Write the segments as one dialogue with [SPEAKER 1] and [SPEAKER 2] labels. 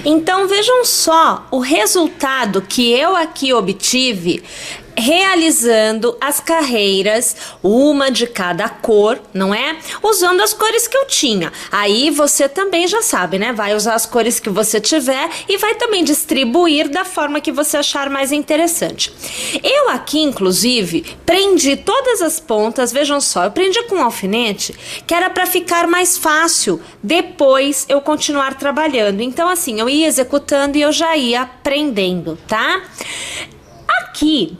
[SPEAKER 1] Então vejam só o resultado que eu aqui obtive realizando as carreiras, uma de cada cor, não é? Usando as cores que eu tinha. Aí você também já sabe, né? Vai usar as cores que você tiver e vai também distribuir da forma que você achar mais interessante. Eu aqui, inclusive, prendi todas as pontas, vejam só, eu prendi com um alfinete que era para ficar mais fácil depois eu continuar trabalhando. Então, assim, eu ia executando e eu já ia prendendo, tá? Aqui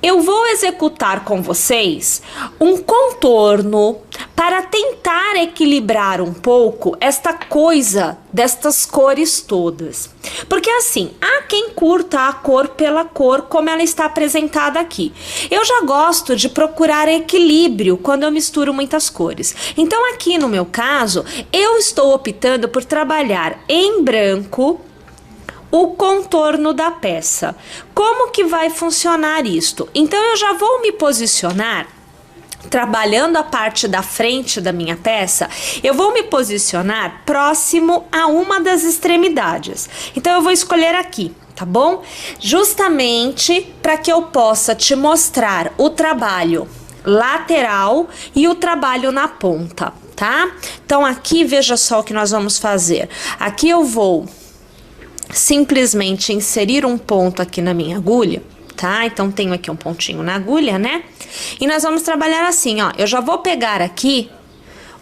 [SPEAKER 1] eu vou executar com vocês um contorno para tentar equilibrar um pouco esta coisa destas cores todas. Porque assim, há quem curta a cor pela cor como ela está apresentada aqui. Eu já gosto de procurar equilíbrio quando eu misturo muitas cores. Então aqui no meu caso, eu estou optando por trabalhar em branco o contorno da peça. Como que vai funcionar isto? Então eu já vou me posicionar trabalhando a parte da frente da minha peça, eu vou me posicionar próximo a uma das extremidades. Então eu vou escolher aqui, tá bom? Justamente para que eu possa te mostrar o trabalho lateral e o trabalho na ponta, tá? Então aqui veja só o que nós vamos fazer. Aqui eu vou simplesmente inserir um ponto aqui na minha agulha, tá? Então tenho aqui um pontinho na agulha, né? E nós vamos trabalhar assim, ó. Eu já vou pegar aqui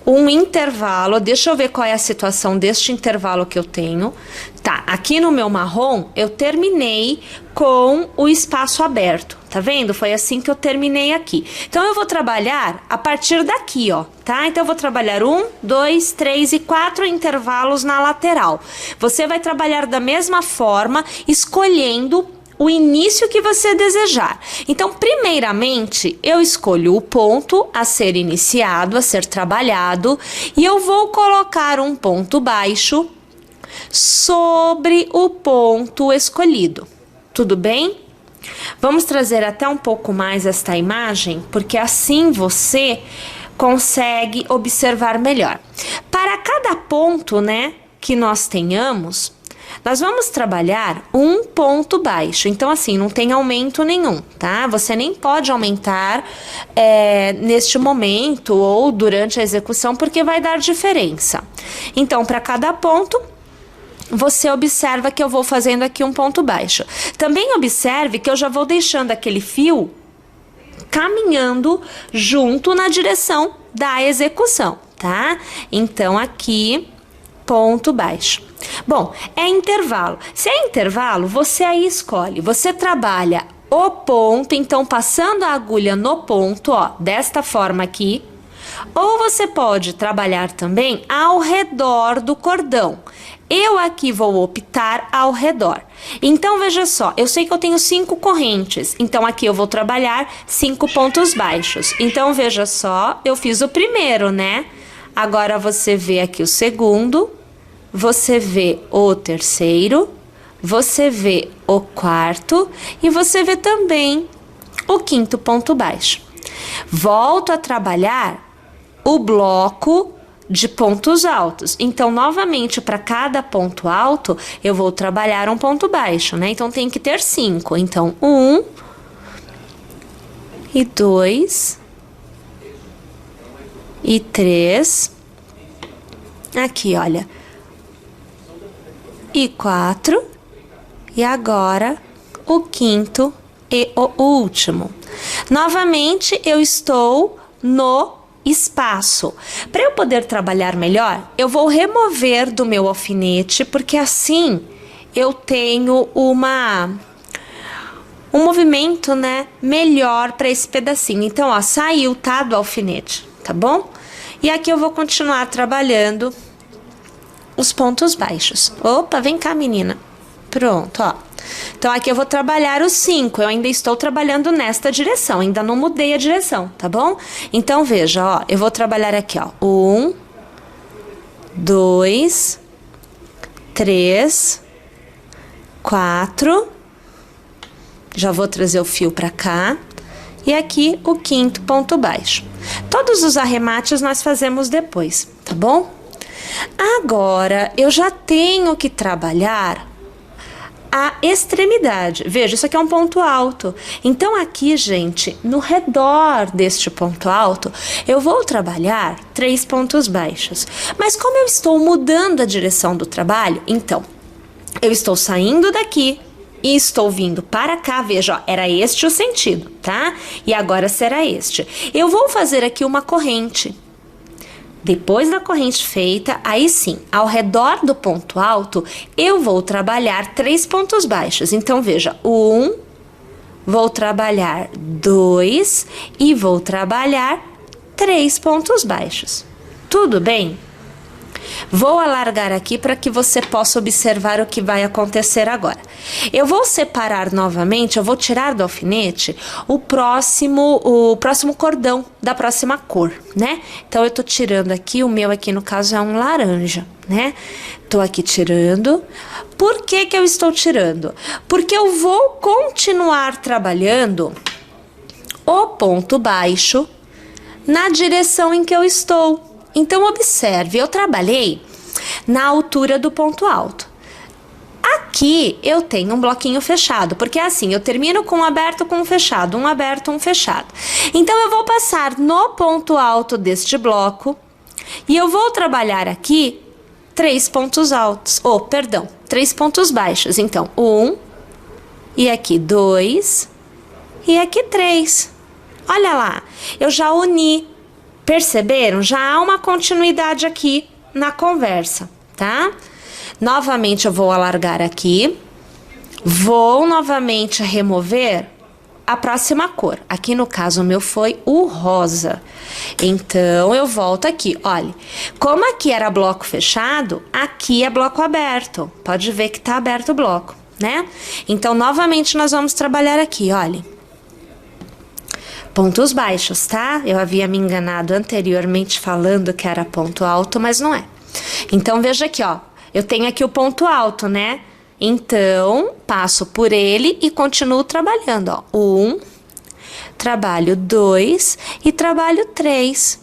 [SPEAKER 1] um intervalo, deixa eu ver qual é a situação deste intervalo que eu tenho. Tá, aqui no meu marrom eu terminei com o espaço aberto, tá vendo? Foi assim que eu terminei aqui. Então eu vou trabalhar a partir daqui, ó, tá? Então eu vou trabalhar 1, 2, 3 e 4 intervalos na lateral. Você vai trabalhar da mesma forma, escolhendo o início que você desejar. Então, primeiramente, eu escolho o ponto a ser iniciado, a ser trabalhado, e eu vou colocar um ponto baixo sobre o ponto escolhido. Tudo bem? Vamos trazer até um pouco mais esta imagem, porque assim você consegue observar melhor. Para cada ponto, né, que nós tenhamos, nós vamos trabalhar um ponto baixo. Então, assim, não tem aumento nenhum, tá? Você nem pode aumentar neste momento ou durante a execução, porque vai dar diferença. Então, para cada ponto, você observa que eu vou fazendo aqui um ponto baixo. Também observe que eu já vou deixando aquele fio caminhando junto na direção da execução, tá? Então, aqui, ponto baixo. Bom, é intervalo. Se é intervalo, você aí escolhe. Você trabalha o ponto, então passando a agulha no ponto, ó, desta forma aqui. Ou você pode trabalhar também ao redor do cordão. Eu aqui vou optar ao redor. Então, veja só, eu sei que eu tenho 5 correntes. Então, aqui eu vou trabalhar 5 pontos baixos. Então, veja só, eu fiz o primeiro, né? Agora, você vê aqui o segundo. Você vê o terceiro, você vê o quarto e você vê também o quinto ponto baixo. Volto a trabalhar o bloco de pontos altos. Então, novamente, para cada ponto alto, eu vou trabalhar um ponto baixo, né? Então, tem que ter 5. Então, 1 e 2 e 3. Aqui, olha. E 4, e agora o quinto e o último. Novamente, eu estou no espaço. Para eu poder trabalhar melhor, eu vou remover do meu alfinete, porque assim eu tenho um movimento, né, melhor para esse pedacinho. Então, ó, saiu, tá, do alfinete, tá bom? E aqui eu vou continuar trabalhando os pontos baixos. Opa, vem cá, menina. Pronto, ó. Então, aqui eu vou trabalhar os 5. Eu ainda estou trabalhando nesta direção. Ainda não mudei a direção, tá bom? Então, veja, ó. Eu vou trabalhar aqui, ó. 1, 2, 3, 4. Já vou trazer o fio pra cá. E aqui o quinto ponto baixo. Todos os arremates nós fazemos depois, tá bom? Agora, eu já tenho que trabalhar a extremidade. Veja, isso aqui é um ponto alto. Então, aqui, gente, no redor deste ponto alto, eu vou trabalhar 3 pontos baixos. Mas como eu estou mudando a direção do trabalho, então, eu estou saindo daqui e estou vindo para cá. Veja, ó, era este o sentido, tá? E agora será este. Eu vou fazer aqui uma corrente. Depois da corrente feita, aí sim, ao redor do ponto alto, eu vou trabalhar 3 pontos baixos. Então, veja, 1, vou trabalhar 2 e vou trabalhar 3 pontos baixos. Tudo bem? Vou alargar aqui para que você possa observar o que vai acontecer agora. Eu vou separar novamente, eu vou tirar do alfinete o próximo cordão da próxima cor, né? Então, eu tô tirando aqui, o meu aqui no caso é um laranja, né? Tô aqui tirando. Por que que eu estou tirando? Porque eu vou continuar trabalhando o ponto baixo na direção em que eu estou. Então, observe, eu trabalhei na altura do ponto alto. Aqui eu tenho um bloquinho fechado, porque é assim, eu termino com um aberto, com um fechado, um aberto, um fechado. Então, eu vou passar no ponto alto deste bloco e eu vou trabalhar aqui 3 pontos altos, 3 pontos baixos. Então, 1, e aqui 2, e aqui 3. Olha lá, eu já uni. Perceberam? Já há uma continuidade aqui na conversa, tá? Novamente eu vou alargar aqui. Vou novamente remover a próxima cor. Aqui no caso o meu foi o rosa. Então eu volto aqui, olha. Como aqui era bloco fechado, aqui é bloco aberto. Pode ver que tá aberto o bloco, né? Então novamente nós vamos trabalhar aqui, olha. Pontos baixos, tá? Eu havia me enganado anteriormente falando que era ponto alto, mas não é. Então, veja aqui, ó. Eu tenho aqui o ponto alto, né? Então, passo por ele e continuo trabalhando, ó. 1, trabalho 2 e trabalho 3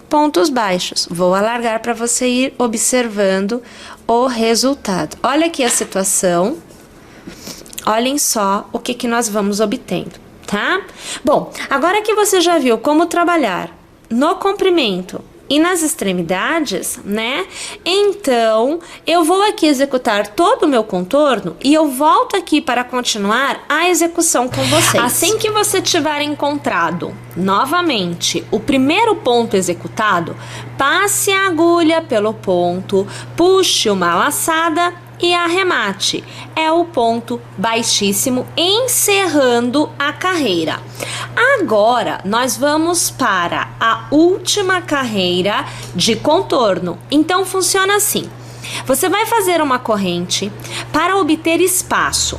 [SPEAKER 1] pontos baixos. Vou alargar para você ir observando o resultado. Olha aqui a situação. Olhem só o que nós vamos obtendo. Tá? Bom, agora que você já viu como trabalhar no comprimento e nas extremidades, né? Então, eu vou aqui executar todo o meu contorno e eu volto aqui para continuar a execução com vocês. Assim que você tiver encontrado novamente o primeiro ponto executado, passe a agulha pelo ponto, puxe uma laçada e arremate. É o ponto baixíssimo, encerrando a carreira. Agora, nós vamos para a última carreira de contorno. Então, funciona assim. Você vai fazer uma corrente para obter espaço.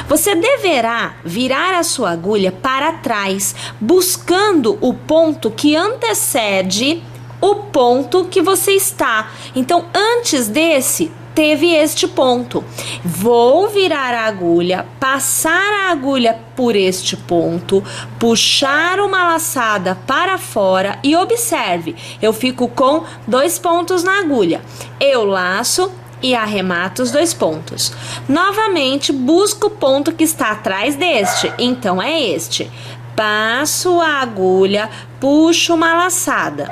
[SPEAKER 1] Você deverá virar a sua agulha para trás, buscando o ponto que antecede o ponto que você está. Então, antes desse, teve este ponto. Vou virar a agulha, passar a agulha por este ponto, puxar uma laçada para fora e observe, eu fico com 2 pontos na agulha. Eu laço e arremato os 2 pontos. Novamente, busco o ponto que está atrás deste. Então, é este. Passo a agulha, puxo uma laçada.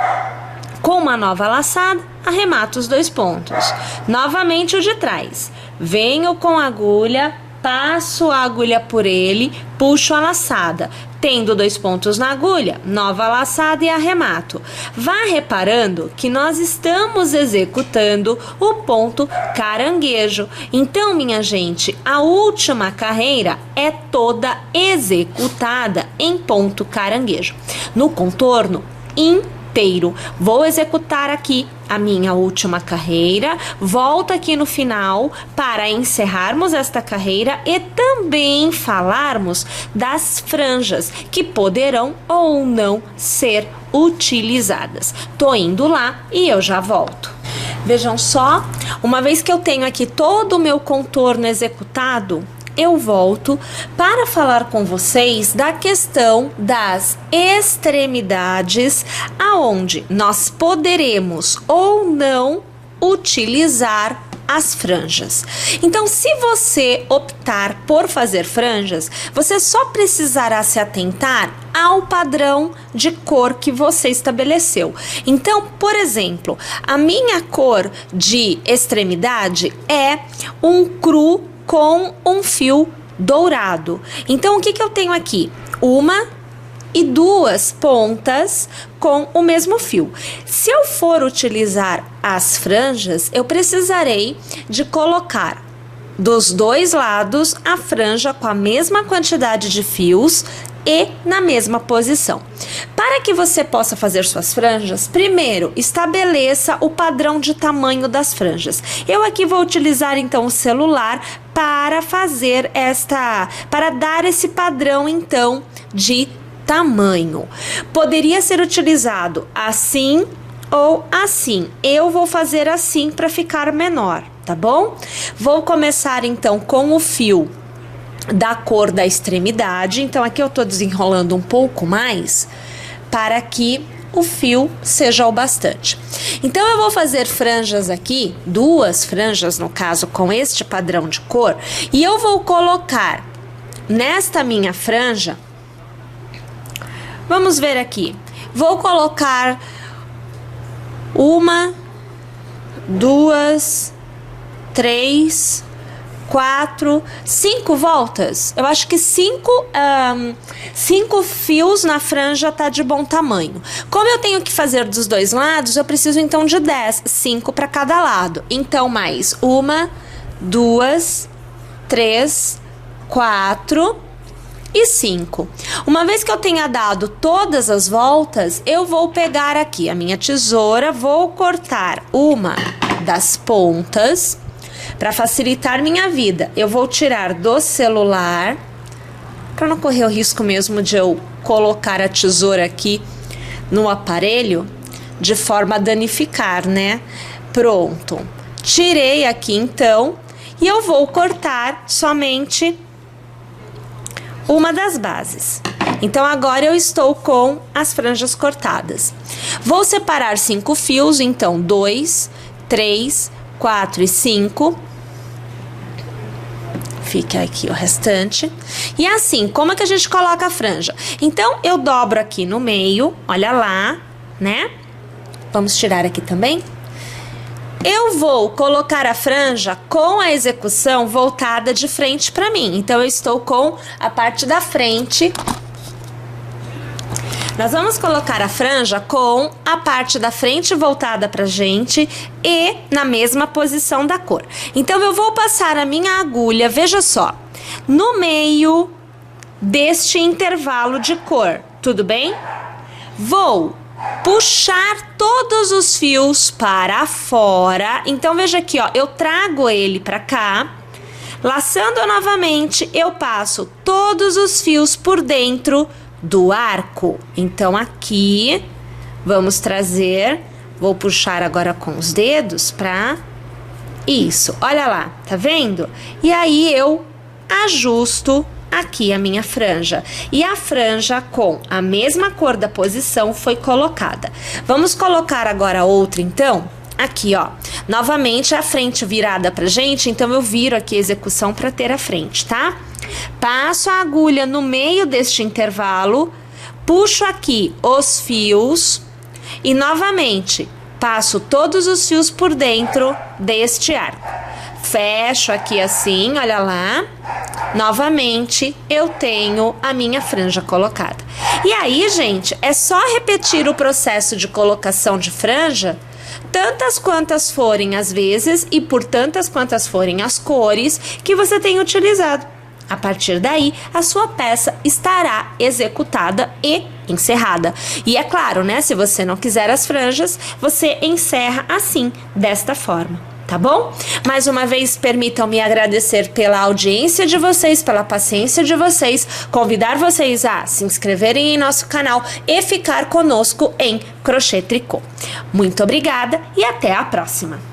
[SPEAKER 1] Com uma nova laçada, arremato os 2 pontos. Novamente o de trás. Venho com a agulha, passo a agulha por ele, puxo a laçada. Tendo 2 pontos na agulha, nova laçada e arremato. Vá reparando que nós estamos executando o ponto caranguejo. Então, minha gente, a última carreira é toda executada em ponto caranguejo. No contorno inteiro. Vou executar aqui a minha última carreira, volto aqui no final para encerrarmos esta carreira e também falarmos das franjas que poderão ou não ser utilizadas. Tô indo lá e eu já volto. Vejam só, uma vez que eu tenho aqui todo o meu contorno executado, eu volto para falar com vocês da questão das extremidades, aonde nós poderemos ou não utilizar as franjas. Então, se você optar por fazer franjas, você só precisará se atentar ao padrão de cor que você estabeleceu. Então, por exemplo, a minha cor de extremidade é um cru com um fio dourado. Então, o que eu tenho aqui? Uma e duas pontas com o mesmo fio. Se eu for utilizar as franjas, eu precisarei de colocar dos dois lados a franja com a mesma quantidade de fios e na mesma posição. Para que você possa fazer suas franjas, primeiro estabeleça o padrão de tamanho das franjas. Eu aqui vou utilizar então o celular para fazer para dar esse padrão então de tamanho. Poderia ser utilizado assim ou assim. Eu vou fazer assim para ficar menor, tá bom? Vou começar então com o fio da cor da extremidade. Então aqui eu tô desenrolando um pouco mais para que o fio seja o bastante. Então eu vou fazer franjas aqui, duas franjas no caso, com este padrão de cor, e eu vou colocar nesta minha franja. Vamos ver aqui. Vou colocar uma, duas, três, 4, 5 voltas. Eu acho que 5 fios na franja tá de bom tamanho. Como eu tenho que fazer dos dois lados, eu preciso então de 10, 5 para cada lado. Então, mais 1, 2, 3, 4 e 5. Uma vez que eu tenha dado todas as voltas, eu vou pegar aqui a minha tesoura, vou cortar uma das pontas. Para facilitar minha vida, eu vou tirar do celular, para não correr o risco mesmo de eu colocar a tesoura aqui no aparelho, de forma a danificar, né? Pronto. Tirei aqui então, e eu vou cortar somente uma das bases. Então, agora eu estou com as franjas cortadas. Vou separar 5 fios, então 2, 3, 4 e 5. Fica aqui o restante. E assim, como é que a gente coloca a franja? Então, eu dobro aqui no meio, olha lá, né? Vamos tirar aqui também. Eu vou colocar a franja com a execução voltada de frente para mim. Então, eu estou com a parte da frente. Nós vamos colocar a franja com a parte da frente voltada pra gente e na mesma posição da cor. Então, eu vou passar a minha agulha, veja só, no meio deste intervalo de cor, tudo bem? Vou puxar todos os fios para fora. Então, veja aqui, ó, eu trago ele pra cá. Laçando novamente, eu passo todos os fios por dentro do arco. Então, aqui, vamos trazer, vou puxar agora com os dedos pra isso, olha lá, tá vendo? E aí, eu ajusto aqui a minha franja. E a franja com a mesma cor da posição foi colocada. Vamos colocar agora outra, então, aqui, ó. Novamente, a frente virada pra gente, então eu viro aqui a execução pra ter a frente, tá? Passo a agulha no meio deste intervalo, puxo aqui os fios e novamente passo todos os fios por dentro deste arco. Fecho aqui assim, olha lá. Novamente eu tenho a minha franja colocada. E aí, gente, é só repetir o processo de colocação de franja tantas quantas forem as vezes e por tantas quantas forem as cores que você tem utilizado. A partir daí, a sua peça estará executada e encerrada. E é claro, né? Se você não quiser as franjas, você encerra assim, desta forma, tá bom? Mais uma vez, permitam-me agradecer pela audiência de vocês, pela paciência de vocês, convidar vocês a se inscreverem em nosso canal e ficar conosco em Crochê Tricô. Muito obrigada e até a próxima!